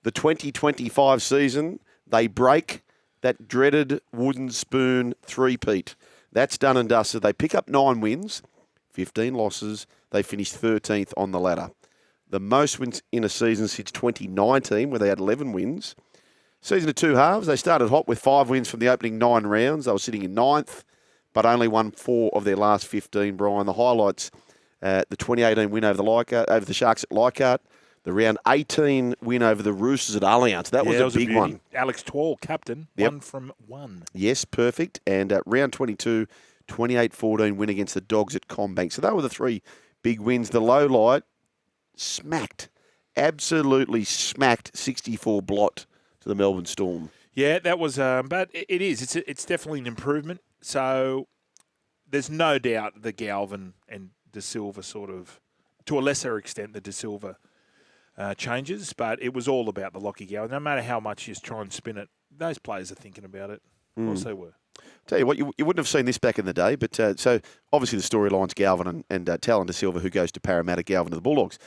the 2025 season, they break that dreaded wooden spoon three-peat. That's done and dusted. They pick up 9 wins, 15 losses. They finished 13th on the ladder. The most wins in a season since 2019, where they had 11 wins. Season of 2 halves. They started hot with 5 wins from the opening 9 rounds. They were sitting in 9th, but only won 4 of their last 15, Brian. The highlights, the 2018 win over the Sharks at Leichhardt, the round 18 win over the Roosters at Allianz. That was a big one. Alex Twall, captain, 1 from 1. Yes, perfect. And round 22, 28-14 win against the Dogs at Combank. So they were the 3 big wins. The low light, absolutely smacked 64 blot to the Melbourne Storm. Yeah, that was, but it is. It's definitely an improvement. So there's no doubt the Galvin and De Silva sort of, to a lesser extent, the De Silva changes, but it was all about the Lachie Galvin. No matter how much you try and spin it, those players are thinking about it. Of course they were. Tell you what, you wouldn't have seen this back in the day, but so obviously the storyline's Galvin and Talon De Silva, who goes to Parramatta, Galvin to the Bulldogs.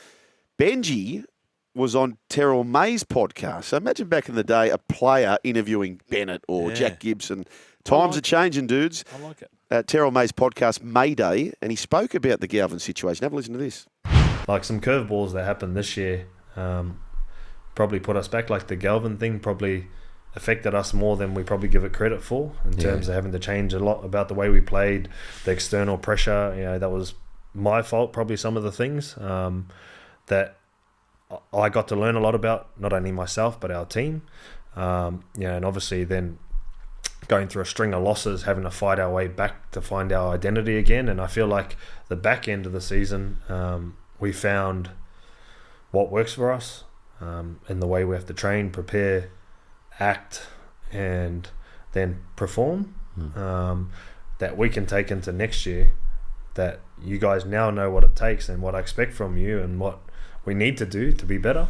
Benji was on Terrell May's podcast. So imagine back in the day a player interviewing Bennett or Jack Gibson. Times are changing, dudes. I like it. Terrell May's podcast, Mayday, and he spoke about the Galvin situation. Have a listen to this. Like some curveballs that happened this year probably put us back. Like the Galvin thing probably affected us more than we probably give it credit for in terms of having to change a lot about the way we played, the external pressure. That was my fault, probably some of the things that I got to learn a lot about, not only myself, but our team. And obviously then going through a string of losses, having to fight our way back to find our identity again. And I feel like the back end of the season, we found what works for us in the way we have to train, prepare, act, and then perform, that we can take into next year, that you guys now know what it takes and what I expect from you and what we need to do to be better.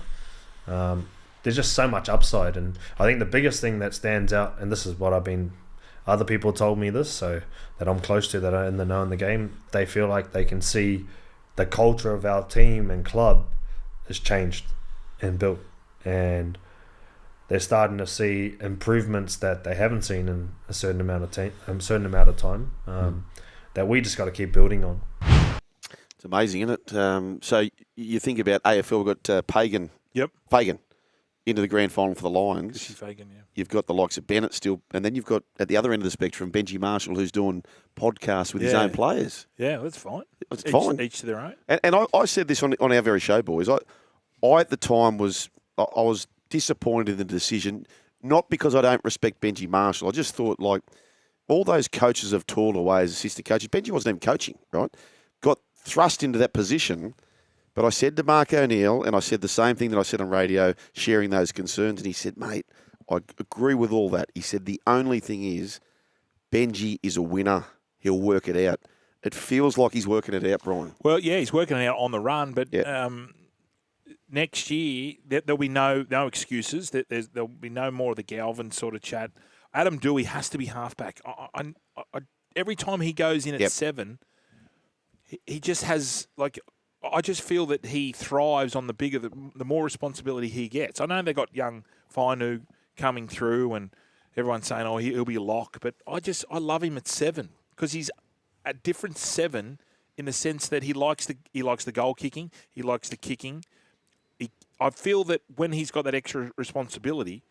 There's just so much upside, and I think the biggest thing that stands out, and this is what other people told me this, so that I'm close to, that are in the know in the game, they feel like they can see the culture of our team and club has changed and built, and they're starting to see improvements that they haven't seen in a certain amount of time, that we just got to keep building on. It's amazing, isn't it? So you think about AFL, we've got Fagan into the grand final for the Lions. Fagan, yeah. You've got the likes of Bennett still, and then you've got, at the other end of the spectrum, Benji Marshall, who's doing podcasts with his own players. Yeah, that's fine. It's fine. Each to their own. And I said this on our very show, boys. I at the time was disappointed in the decision, not because I don't respect Benji Marshall. I just thought, like, all those coaches have toiled away as assistant coaches. Benji wasn't even coaching, right? Got thrust into that position. But I said to Mark O'Neill, and I said the same thing that I said on radio, sharing those concerns, and he said, mate, I agree with all that. He said, the only thing is, Benji is a winner. He'll work it out. It feels like he's working it out, Brian. Well, yeah, he's working it out on the run, but next year there'll be no excuses. There'll be no more of the Galvin sort of chat. Adam Dewey has to be halfback. I every time he goes in at 7, he just has, like, I just feel that he thrives on the more responsibility he gets. I know they got young Fainu coming through, and everyone's saying, "Oh, he'll be a lock," but I love him at 7 because he's a different 7 in the sense that he likes the goal kicking, he likes the kicking. I feel that when he's got that extra responsibility,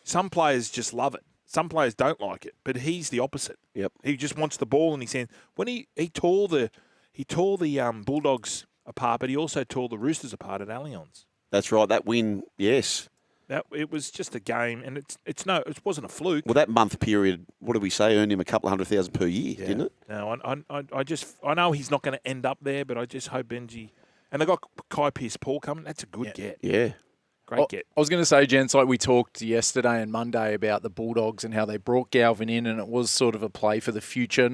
some players just love it. Some players don't like it, but he's the opposite. Yep. He just wants the ball in his hand. When he tore the Bulldogs apart, but he also tore the Roosters apart at Allianz. That's right. That win, yes. It was just a game, and it wasn't a fluke. Well, that month period, what did we say, earned him a couple of $100,000 per year, didn't it? No, I know he's not going to end up there, but I just hope Benji, and they got Kai Pearce-Paul coming. That's a good get. Yeah. Great get. I was going to say, gents, like we talked yesterday and Monday about the Bulldogs and how they brought Galvin in, and it was sort of a play for the future.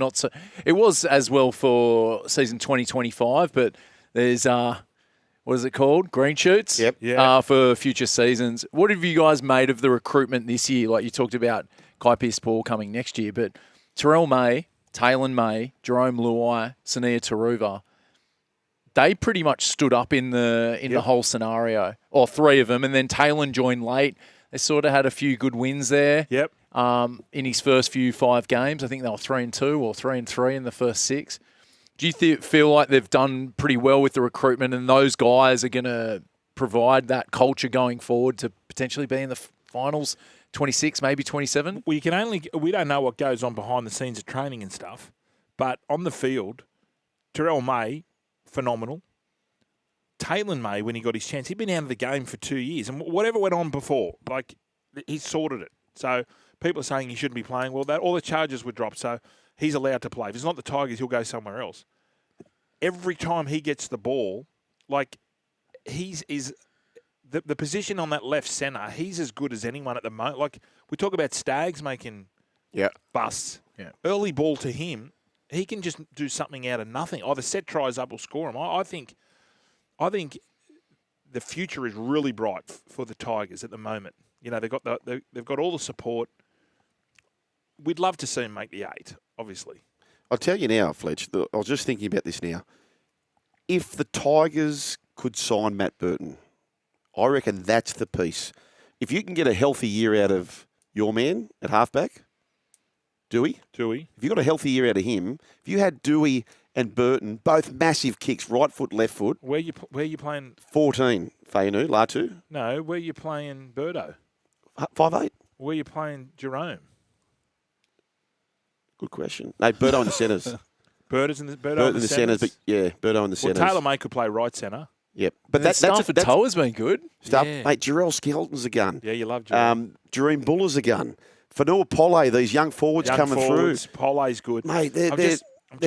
It was as well for season 2025, but there's what is it called? Green shoots? Yep. Yeah. For future seasons. What have you guys made of the recruitment this year? Like you talked about Kai Pearce-Paul coming next year, but Terrell May, Taylor May, Jarome Luai, Sania Taruva, they pretty much stood up in the whole scenario, or three of them, and then Taylor joined late. They sort of had a few good wins there. Yep. In his first 5 games, I think they were 3-2 or 3-3 in the first 6. Do you feel like they've done pretty well with the recruitment, and those guys are going to provide that culture going forward to potentially be in the finals 26, maybe 27? We don't know what goes on behind the scenes of training and stuff, but on the field, Jarome Luai, phenomenal. Taylor May, when he got his chance, he'd been out of the game for 2 years, and whatever went on before, like, he sorted it. So people are saying he shouldn't be playing. Well, all the charges were dropped, so he's allowed to play. If it's not the Tigers, he'll go somewhere else. Every time he gets the ball, like, the position on that left centre, he's as good as anyone at the moment. Like, we talk about Staggs making busts. Yeah. Early ball to him, he can just do something out of nothing. Either set tries up or score them. I think the future is really bright for the Tigers at the moment. You know, they've got all the support. We'd love to see him make the 8, obviously. I'll tell you now, Fletch, I was just thinking about this now. If the Tigers could sign Matt Burton, I reckon that's the piece. If you can get a healthy year out of your man at halfback, Dewey. If you got a healthy year out of him, if you had Dewey and Burton, both massive kicks, right foot, left foot. Where you playing? 14, Fainu, Latu. No, where you playing Birdo? 5'8". Where you playing Jarome? Good question. No, Birdo in the centres. Birdo in the centres, but Birdo in the centres. Well, Taylor May could play right centre. Yep. But that's Toa's been good. Mate, Jarrell Skelton's a gun. Yeah, you love Jarell. Jareen Buller's a gun. Fanua Pole, these young forwards coming through. Pole's good. Mate, they're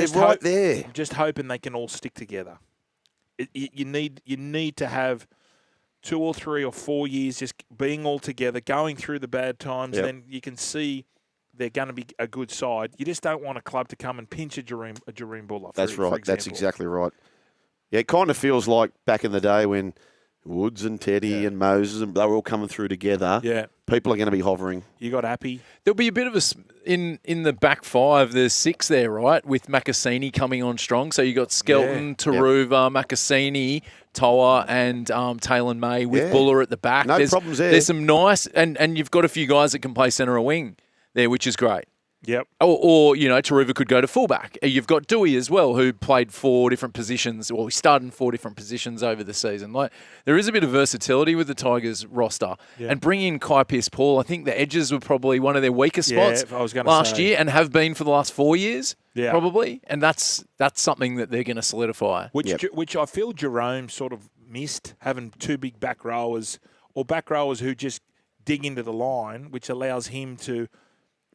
right there. I'm just hoping they can all stick together. You need to have 2 or 3 or 4 years just being all together, going through the bad times, and then you can see they're going to be a good side. You just don't want a club to come and pinch a Jareen Buller. That's right. That's exactly right. Yeah, it kind of feels like back in the day when Woods and Teddy and Moses, and they were all coming through together. Yeah. People are going to be hovering. You got Happy. There'll be a bit of in the back 5, there's 6 there, right? With Makasini coming on strong. So you got Skelton, Taruva, Makasini, Toa, and Taylor May with Buller at the back. No problems there. There's some nice, and you've got a few guys that can play centre or wing there, which is great. Yep. Or Taruva could go to fullback. You've got Dewey as well, who played 4 different positions. Well, he started in 4 different positions over the season. Like, there is a bit of versatility with the Tigers roster. Yeah. And bringing in Kai Pearce-Paul, I think the edges were probably one of their weaker spots last year, and have been for the last 4 years, probably. And that's something that they're going to solidify. Which I feel Jarome sort of missed, having 2 big back rowers, or back rowers who just dig into the line, which allows him to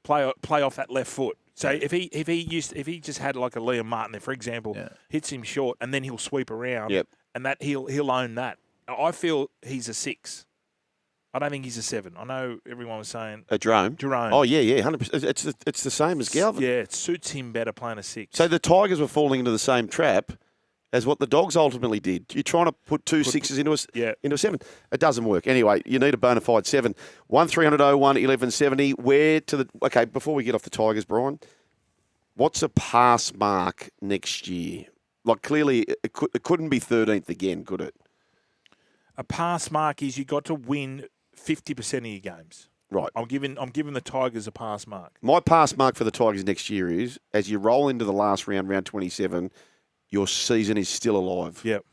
play off that left foot. So if he just had like a Liam Martin there, for example, hits him short, and then he'll sweep around, and that he'll own that. I feel he's a 6. I don't think he's a 7. I know everyone was saying Jarome. Oh yeah, 100%. It's the same as Galvin. Yeah, it suits him better playing a 6. So the Tigers were falling into the same trap as what the Dogs ultimately did. You're trying to put 2 6s into a 7. It doesn't work. Anyway, you need a bona fide 7. 1300 01 1170. Before we get off the Tigers, Brian, what's a pass mark next year? Like, clearly, it couldn't be 13th again, could it? A pass mark is you got to win 50% of your games. Right. I'm giving the Tigers a pass mark. My pass mark for the Tigers next year is, as you roll into the last round 27, your season is still alive. Yep.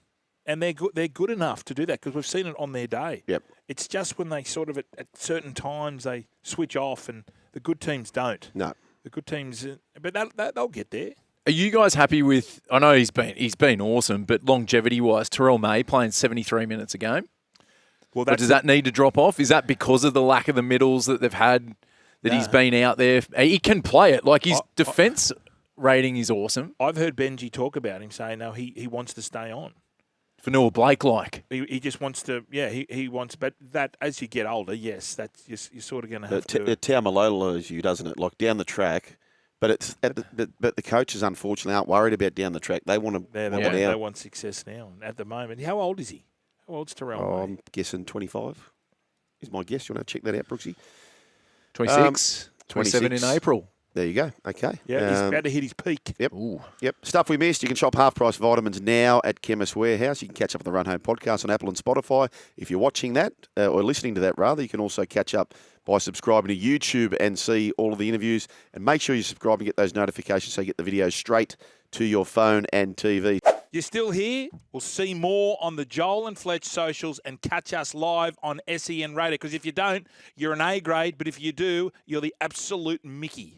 And they're good enough to do that, because we've seen it on their day. Yep. It's just when they sort of, at certain times, they switch off, and the good teams don't. No. The good teams, but they'll get there. Are you guys happy with, I know he's been awesome, but longevity-wise, Terrell May playing 73 minutes a game? Well, does that need to drop off? Is that because of the lack of the middles that they've had, that he's been out there? He can play it. Like, his defence rating is awesome. I've heard Benji talk about him saying, no, he wants to stay on. For Noah Blake, like. He just wants to, he wants, but that, as you get older, yes, that's you're sort of going to have to. It Taumalolas you, doesn't it? Like, down the track. But it's but the coaches, unfortunately, aren't worried about down the track. They want to. They want success now. At the moment, how old is he? How old's Terrell? I'm guessing 25. Is my guess. You want to check that out, Brooksy? 26, 27 in April. There you go. Okay. Yeah, he's about to hit his peak. Yep. Yep. Stuff we missed. You can shop half-price vitamins now at Chemist Warehouse. You can catch up on the Run Home podcast on Apple and Spotify. If you're watching that, or listening to that rather, you can also catch up by subscribing to YouTube and see all of the interviews. And make sure you subscribe and get those notifications so you get the videos straight to your phone and TV. You're still here? We'll see more on the Joel and Fletch socials and catch us live on SEN Radio. Because if you don't, you're an A grade. But if you do, you're the absolute Mickey.